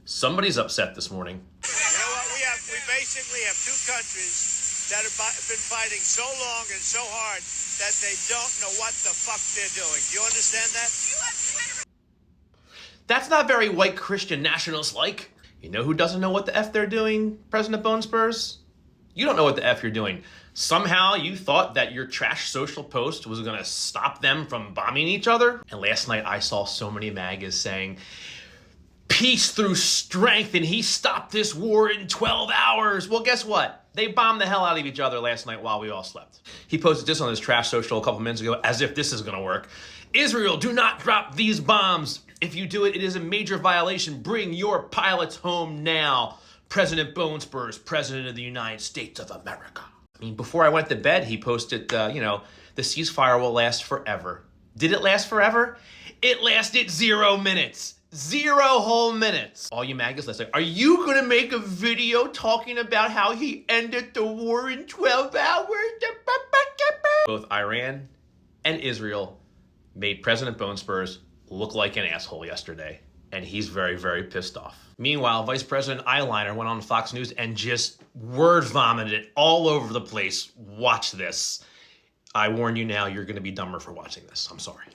Somebody's upset this morning. You know what? We basically have two countries that have been fighting so long and so hard that they don't know what the fuck they're doing. Do you understand that? That's not very white Christian nationalist-like. You know who doesn't know what the F they're doing, President Bone Spurs? You don't know what the F you're doing. Somehow you thought that your trash social post was gonna stop them from bombing each other. And last night I saw so many MAGAs saying, peace through strength, and he stopped this war in 12 hours. Well, guess what? They bombed the hell out of each other last night while we all slept. He posted this on his trash social a couple minutes ago, as if this is gonna work. Israel, do not drop these bombs. If you do it, it is a major violation. Bring your pilots home now. President Bone Spurs, President of the United States of America. I mean, before I went to bed, he posted, the ceasefire will last forever. Did it last forever? It lasted 0 minutes. 0 whole minutes. All you MAGAs listening, are you going to make a video talking about how he ended the war in 12 hours? Both Iran and Israel made President Bone Spurs look like an asshole yesterday, and he's very, very pissed off. Meanwhile, Vice President Eyeliner went on Fox News and just word vomited all over the place. Watch this. I warn you now, you're going to be dumber for watching this. I'm sorry.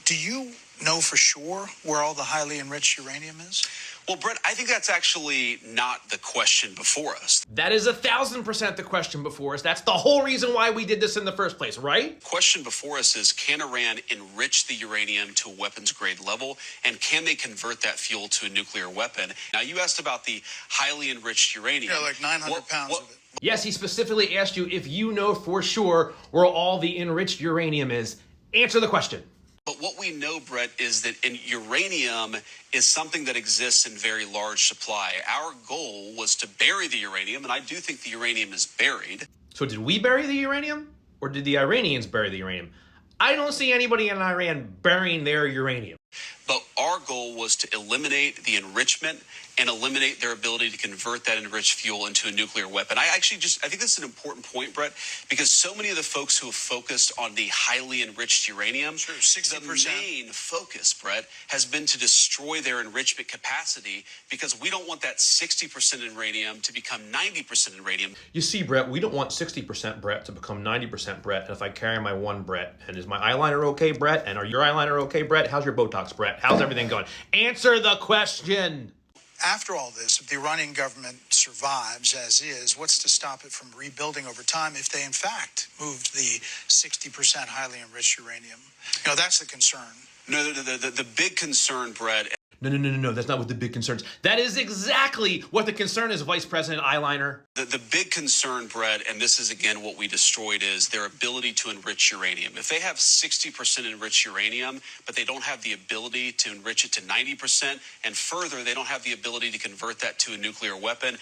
Do you know for sure where all the highly enriched uranium is? Well, Brett, I think that's actually not the question before us. That is 1,000% the question before us. That's the whole reason why we did this in the first place, right? The question before us is, can Iran enrich the uranium to a weapons-grade level, and can they convert that fuel to a nuclear weapon? Now, you asked about the highly enriched uranium. Yeah, like 900 pounds of it. Yes, he specifically asked you if you know for sure where all the enriched uranium is. Answer the question. But what we know, Brett, is that uranium is something that exists in very large supply. Our goal was to bury the uranium, and I do think the uranium is buried. So did we bury the uranium, or did the Iranians bury the uranium? I don't see anybody in Iran burying their uranium. But our goal was to eliminate the enrichment and eliminate their ability to convert that enriched fuel into a nuclear weapon. I think this is an important point, Brett, because so many of the folks who have focused on the highly enriched uranium, Sure, 60%. the main focus, Brett, has been to destroy their enrichment capacity, because we don't want that 60% uranium to become 90% uranium. You see, Brett, we don't want 60% Brett to become 90% Brett. And if I carry my one Brett, and is my eyeliner okay, Brett? And are your eyeliner okay, Brett? How's your Botox, Brett? How's everything going? Answer the question. After all this, if the Iranian government survives as is, what's to stop it from rebuilding over time if they, in fact, moved the 60% highly enriched uranium? That's the concern. No, the big concern, Brett. No. That's not what the big concern is. That is exactly what the concern is, Vice President Eyeliner. The big concern, Brett, and this is, again, what we destroyed, is their ability to enrich uranium. If they have 60% enriched uranium, but they don't have the ability to enrich it to 90%, and further, they don't have the ability to convert that to a nuclear weapon.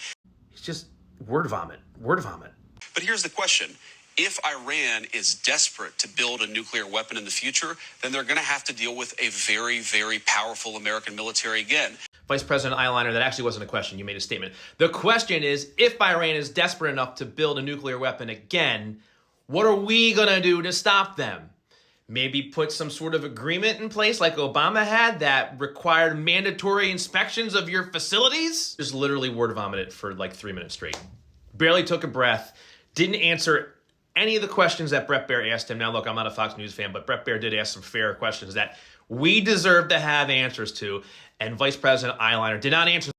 It's just word vomit. Word vomit. But here's the question. If Iran is desperate to build a nuclear weapon in the future, then they're going to have to deal with a very, very powerful American military again. Vice President Eyeliner, that actually wasn't a question. You made a statement. The question is, if Iran is desperate enough to build a nuclear weapon again, what are we going to do to stop them? Maybe put some sort of agreement in place like Obama had that required mandatory inspections of your facilities? Just literally word vomited for like 3 minutes straight. Barely took a breath. Didn't answer any of the questions that Bret Baier asked him. Now, look, I'm not a Fox News fan, but Bret Baier did ask some fair questions that we deserve to have answers to, and Vice President Eyeliner did not answer